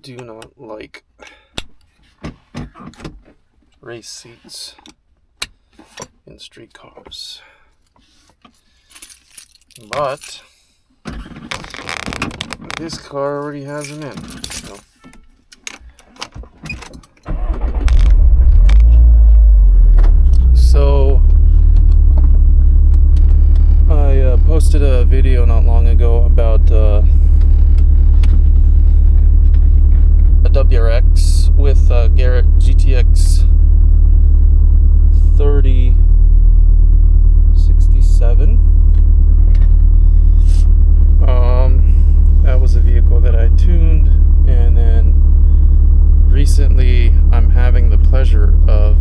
do not like race seats in street cars. But this car already has them in. So I posted a video not long ago about a WRX with Garrett G30-770. That was a vehicle that I tuned, and then recently I'm having the pleasure of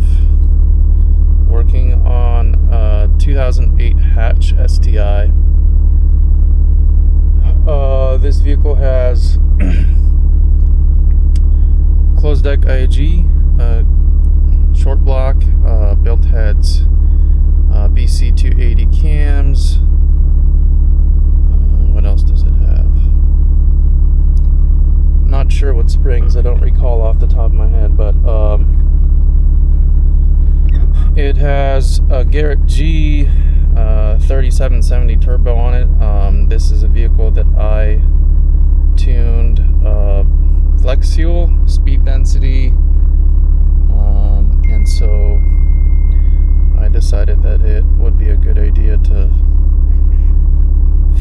working on a 2008 Hatch STI. This vehicle has closed deck IAG, short block, built heads, BC 280 cams. What else does it have? Not sure what springs, I don't recall off the top of my head, but it has a Garrett G30-770 turbo on it. This is a vehicle that I tuned flex fuel, speed density, and so I decided that it would be a good idea to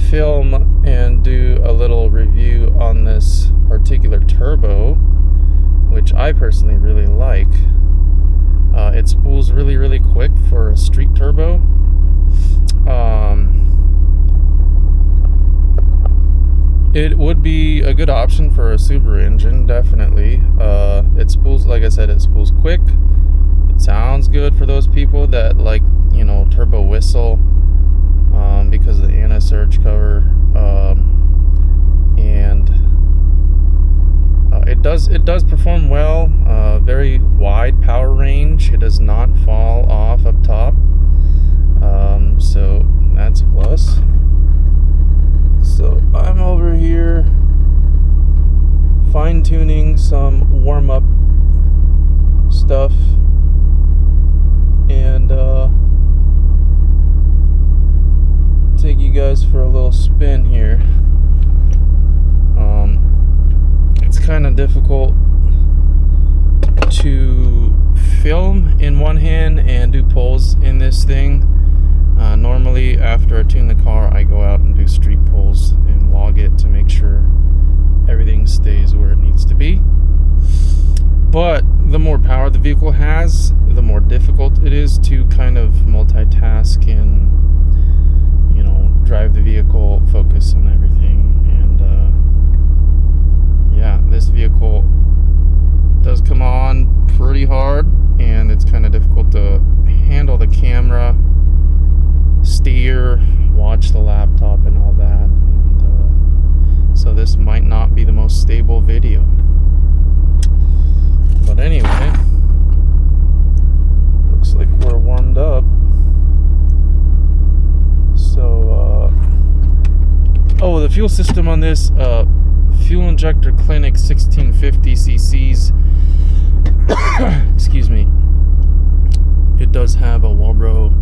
film and do a little review on this particular turbo, which I personally really like. It spools really quick for a street turbo. It would be a good option for a Subaru engine, definitely. It spools, like I said, it spools quick. It sounds good for those people that like, turbo whistle, because of the anti-surge cover, and it does perform well. Very wide power range. It does not fall off up top, so that's a plus. So I'm over here fine-tuning some warm-up stuff, and take you guys for a little spin here. It's kind of difficult to film in one hand and do pulls in this thing. Normally after I tune the car, I go out and do street pulls and log it to make sure everything stays where it needs to be. But the more power the vehicle has, the more difficult it is to kind of multitask and drive the vehicle, focus on everything. And yeah, this vehicle does come on pretty hard, and it's kind of difficult to handle the camera, steer, watch the laptop and all that, and so this might not be the most stable video. But anyway, looks like we're warmed up. So the fuel system on this fuel injector clinic 1650 cc's. Excuse me. It does have a Walbro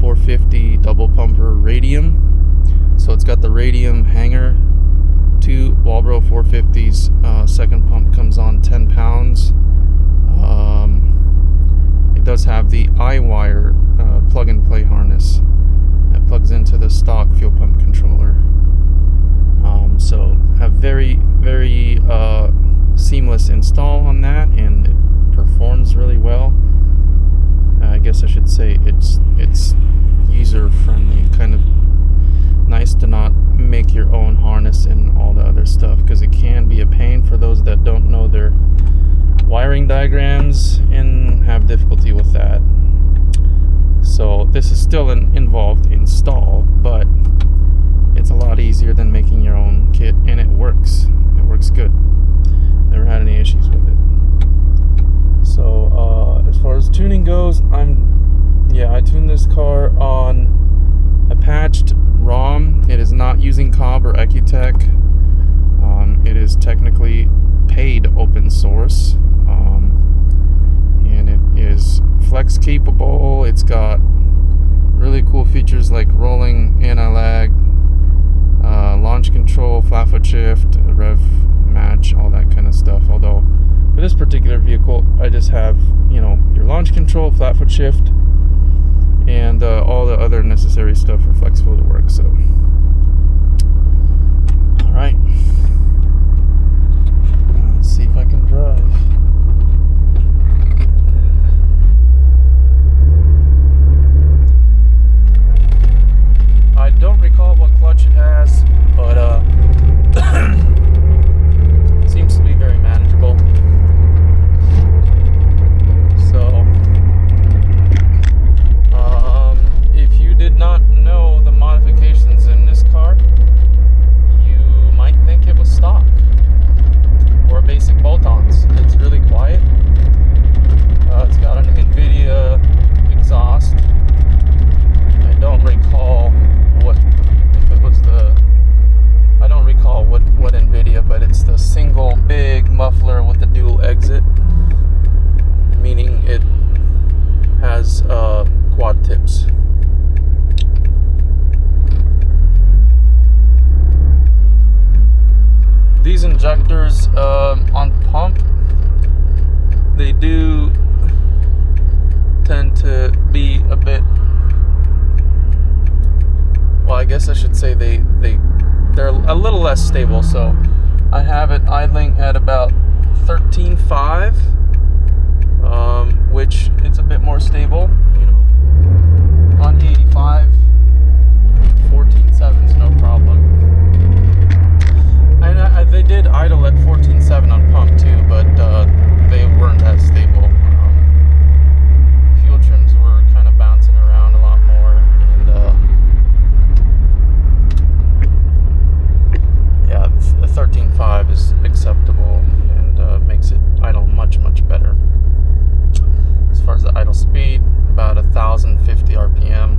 450 double pumper Radium. So it's got the Radium hanger, 2 Walbro 450s. Second pump comes on 10 pounds. It does have the Iwire plug and play harness that plugs into the stock fuel pump controller. So have very seamless install on that, and it performs really well. I guess I should say it's user friendly, kind of nice to not make your own harness and all the other stuff, because it can be a pain for those that don't know their wiring diagrams and have difficulty with that. So this is still an involved install, but it's a lot easier than making your own kit, and it works good. Never had any issues with it. So as far as tuning goes, I tuned this car on a patched ROM. It is not using Cobb or Ecutech. It is technically paid open source, and it is flex capable. It's got really cool features like rolling anti-lag, launch control, flat foot shift, rev match, all that kind of stuff. Although for this particular vehicle, I just have, you know, your launch control, flat foot shift, and all the other necessary stuff for flex flow to work. So, all right, let's see if I can drive. I don't recall what clutch it has, but seems to be very manageable. So, if you did not know the modifications in this car, you might think it was stock or basic bolt-ons. It's really quiet. It's got an NVIDIA exhaust. I don't recall what NVIDIA, but it's the single big muffler with the dual exit, meaning it has quad tips. These injectors on pump, they do tend to be a bit, well, I guess I should say they're a little less stable. So I have it idling at about 13.5, which it's a bit more stable, you know. On 85, 14.7 is no problem. And they did idle at 14.7 on pump too, but they weren't as stable. Fuel trims were kind of bouncing around a lot more, and yeah, the 13.5 is acceptable and makes it idle much better. As far as the idle speed, about 1,050 RPM.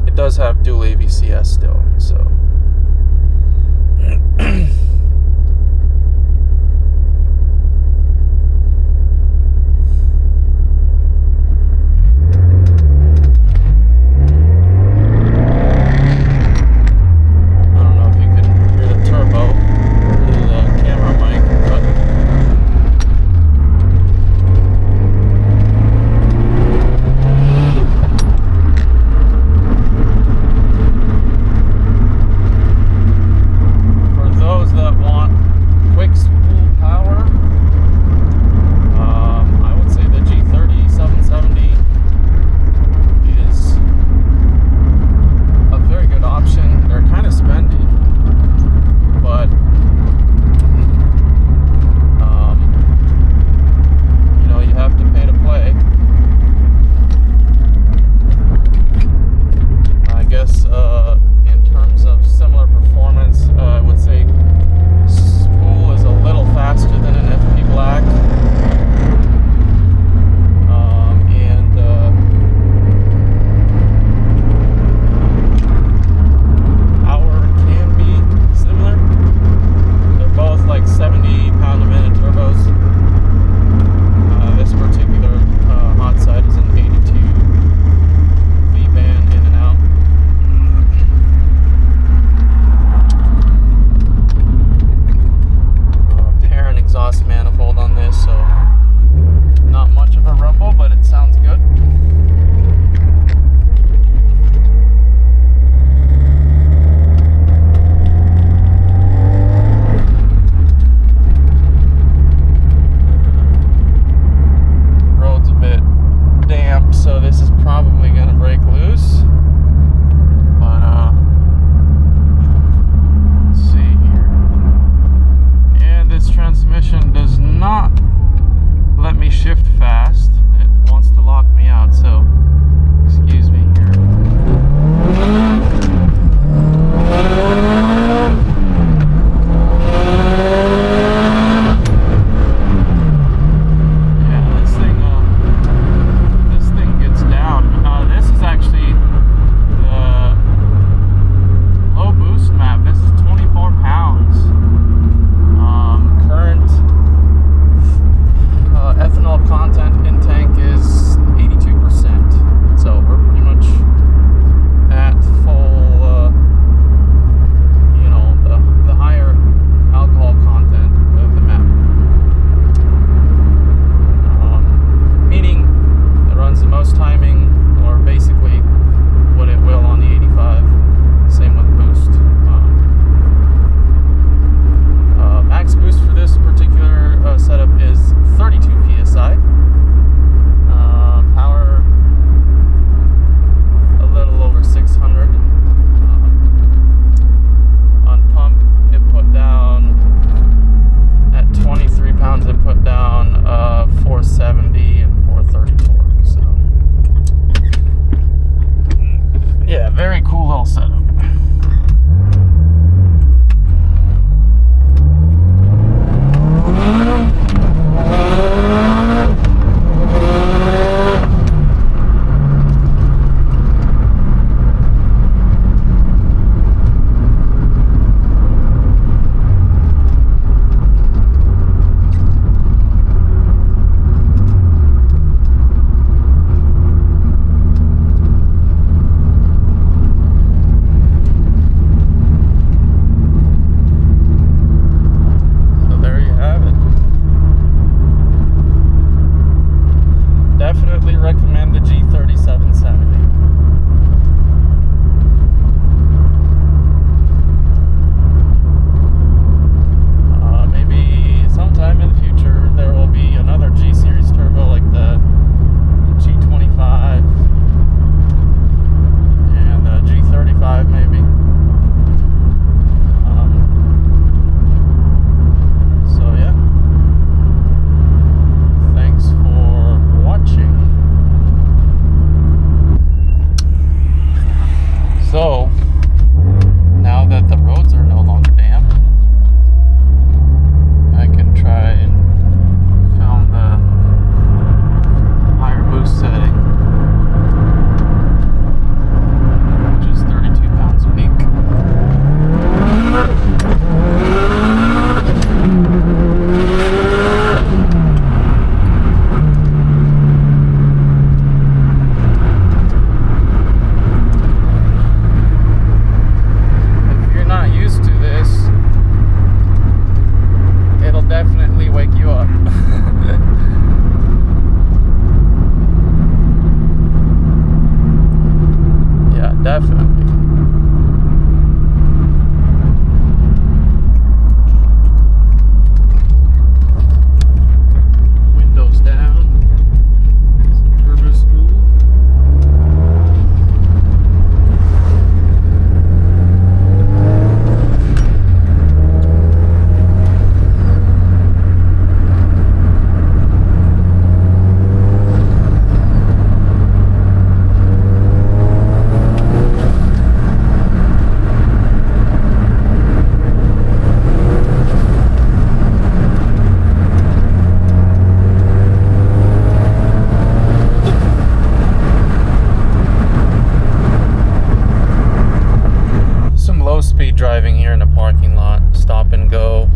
It does have dual EBCS still, so. driving here in the parking lot, stop and go.